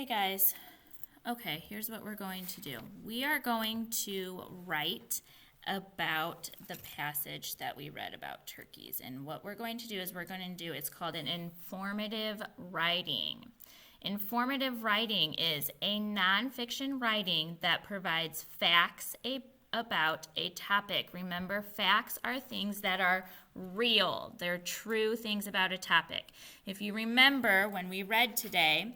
Okay, guys. Okay, here's what we're going to do. We are going to write about the passage that we read about turkeys. And what we're going to do is it's called an informative writing. Informative writing is a nonfiction writing that provides facts about a topic. Remember, facts are things that are real. They're true things about a topic. If you remember when we read today,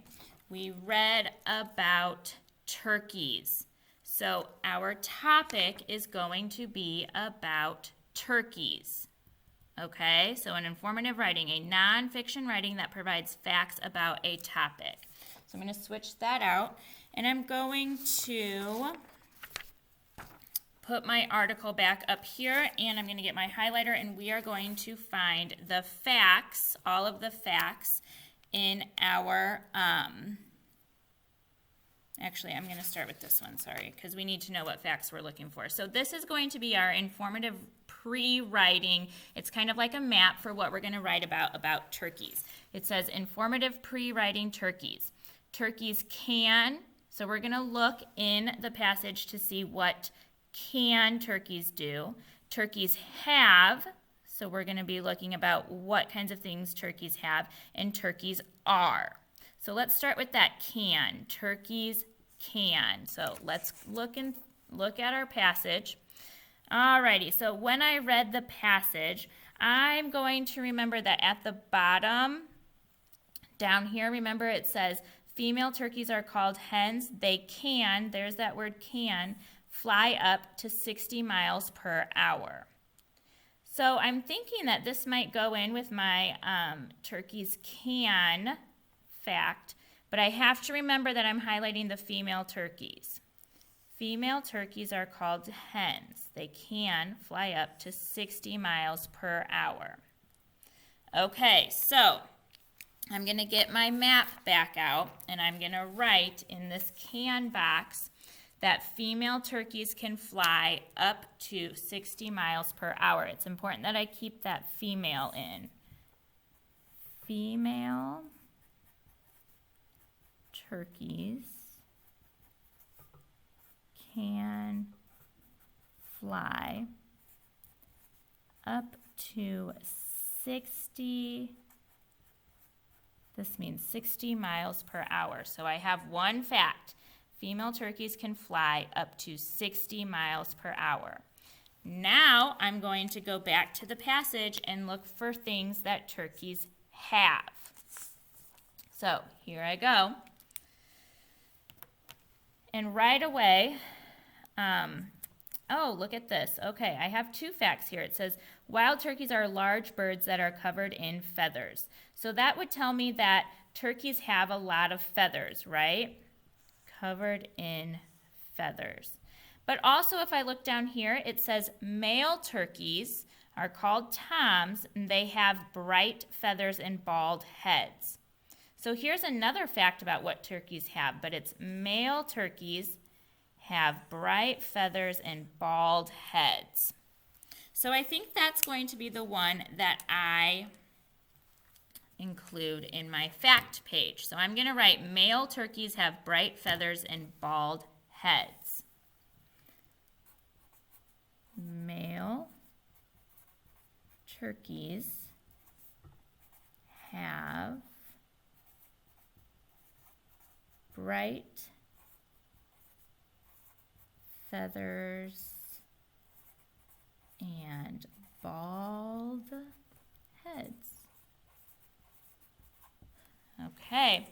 we read about turkeys. So our topic is going to be about turkeys. Okay, so an informative writing, a nonfiction writing that provides facts about a topic. So I'm going to switch that out, and I'm going to put my article back up here, and I'm going to get my highlighter, and we are going to find the facts, all of the facts in our, actually, I'm going to start with this one, sorry, because we need to know what facts we're looking for. So this is going to be our informative pre-writing. It's kind of like a map for what we're going to write about turkeys. It says informative pre-writing turkeys. Turkeys can, so we're going to look in the passage to see what can turkeys do. Turkeys have, so we're going to be looking about what kinds of things turkeys have, and turkeys are. So let's start with that can. Turkeys can. So let's look at our passage. Alrighty, so when I read the passage, I'm going to remember that at the bottom, down here, remember it says, female turkeys are called hens. They can, there's that word can, fly up to 60 miles per hour. So I'm thinking that this might go in with my turkeys can fact, but I have to remember that I'm highlighting the female turkeys. Female turkeys are called hens. They can fly up to 60 miles per hour. Okay, so I'm going to get my map back out, and I'm going to write in this can box that female turkeys can fly up to 60 miles per hour. It's important that I keep that female in. Female turkeys can fly up to 60, this means 60 miles per hour. So I have one fact. Female turkeys can fly up to 60 miles per hour. Now I'm going to go back to the passage and look for things that turkeys have. So here I go. And right away, oh, look at this. Okay, I have two facts here. It says, wild turkeys are large birds that are covered in feathers. So that would tell me that turkeys have a lot of feathers, right? Covered in feathers. But also if I look down here, it says male turkeys are called toms, and they have bright feathers and bald heads. So here's another fact about what turkeys have, but it's male turkeys have bright feathers and bald heads. So I think that's going to be the one that I include in my fact page. So I'm going to write male turkeys have bright feathers and bald heads. Male turkeys have bright feathers and bald heads. Okay,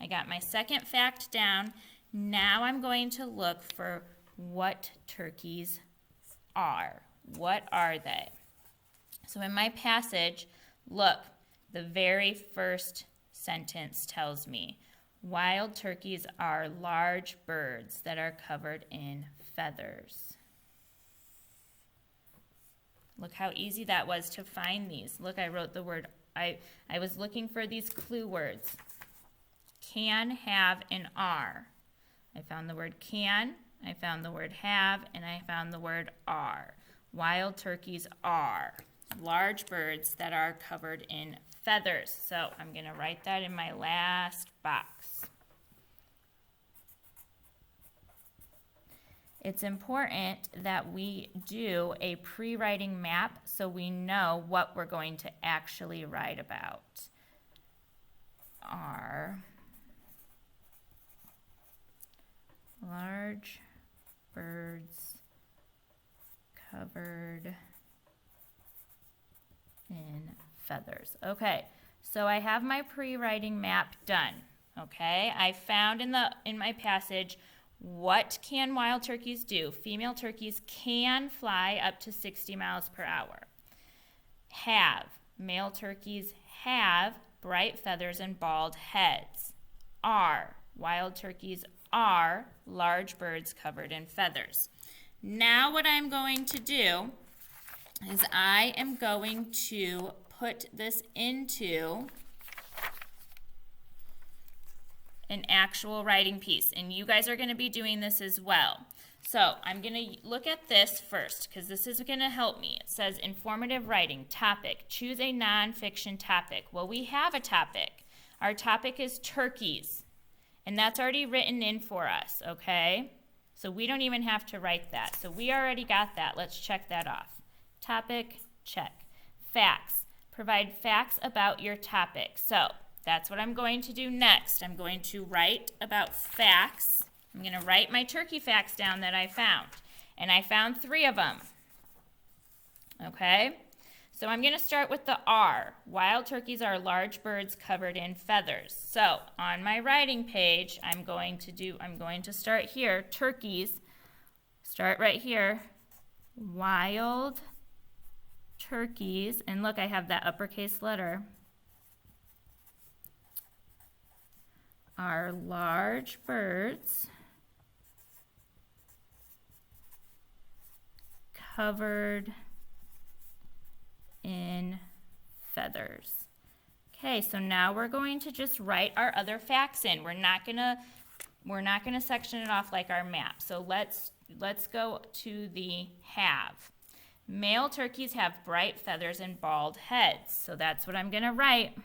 I got my second fact down. Now I'm going to look for what turkeys are. What are they? So in my passage, look, the very first sentence tells me, wild turkeys are large birds that are covered in feathers. Look how easy that was to find these. Look, I wrote the word, I was looking for these clue words. Can, have, and are. I found the word can, I found the word have, and I found the word are. Wild turkeys are large birds that are covered in feathers. So I'm going to write that in my last box. it's important that we do a pre-writing map so we know what we're going to actually write about. Are large birds covered in feathers? Okay, so I have my pre-writing map done. Okay, I found in my passage, what can wild turkeys do? Female turkeys can fly up to 60 miles per hour. Male turkeys have bright feathers and bald heads. Wild turkeys are large birds covered in feathers. Now what I'm going to do is I am going to put this into an actual writing piece, and you guys are going to be doing this as well. So I'm going to look at this first because this is going to help me. It says informative writing, topic, choose a nonfiction topic. Well, we have a topic. Our topic is turkeys, and that's already written in for us, okay? So we don't even have to write that. So we already got that. Let's check that off. Topic, check. Facts, provide facts about your topic. So that's what I'm going to do next. I'm going to write about facts. I'm going to write my turkey facts down that I found. And I found 3 of them. Okay? So I'm going to start with the R. Wild turkeys are large birds covered in feathers. So on my writing page, I'm going to start here. Turkeys. Start right here. Wild turkeys. And look, I have that uppercase letter. Are large birds covered in feathers. Okay, so now we're going to just write our other facts in. We're not gonna section it off like our map. So let's go to the have. Male turkeys have bright feathers and bald heads. So that's what I'm gonna write.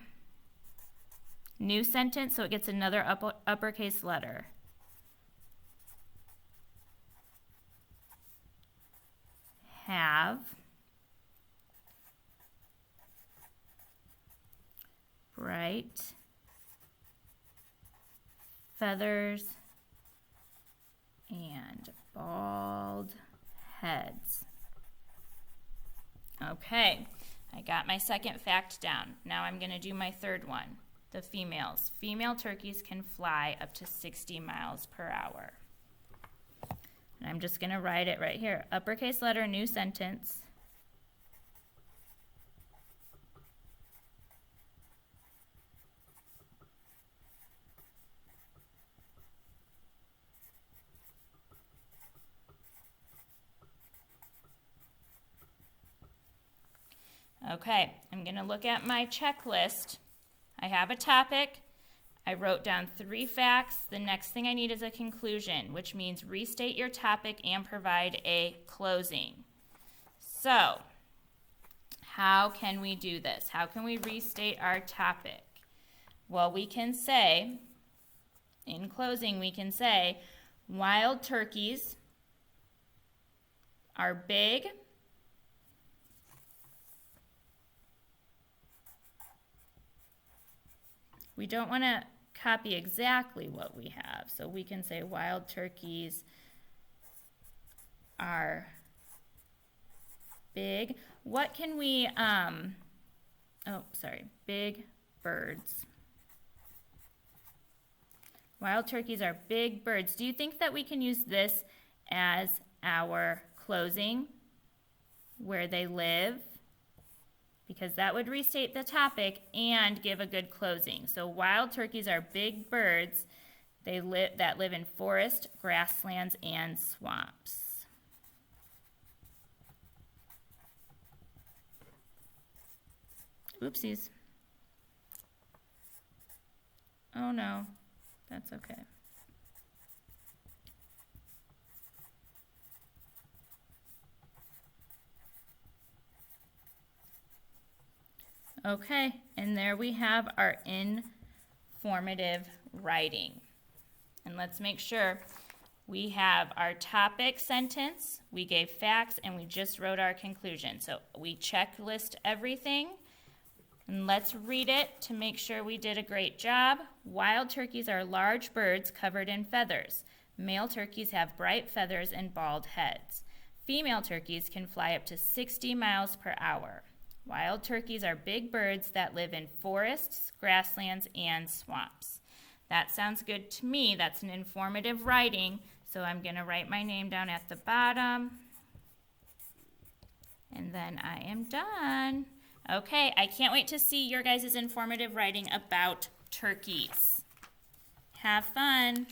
New sentence, so it gets another uppercase letter. Have bright feathers and bald heads. Okay, I got my second fact down. Now I'm going to do my third one. The females. Female turkeys can fly up to 60 miles per hour. And I'm just going to write it right here. Uppercase letter, new sentence. Okay, I'm going to look at my checklist. I have a topic. I wrote down 3 facts. The next thing I need is a conclusion, which means restate your topic and provide a closing. So, how can we do this? How can we restate our topic? Well, we can say, in closing, we can say, wild turkeys are big, we don't want to copy exactly what we have, so we can say wild turkeys are big. What can we, big birds. Wild turkeys are big birds. Do you think that we can use this as our closing, where they live? Because that would restate the topic and give a good closing. So wild turkeys are big birds that live in forest, grasslands, and swamps. Oopsies. Oh no, that's okay. Okay, and there we have our informative writing. And let's make sure We have our topic sentence, we gave facts, and we just wrote our conclusion. So we checklist everything, and let's read it to make sure we did a great job. Wild turkeys are large birds covered in feathers. Male turkeys have bright feathers and bald heads. Female turkeys can fly up to 60 miles per hour. Wild turkeys are big birds that live in forests, grasslands, and swamps. That sounds good to me. That's an informative writing. So I'm going to write my name down at the bottom. And then I am done. Okay, I can't wait to see your guys' informative writing about turkeys. Have fun.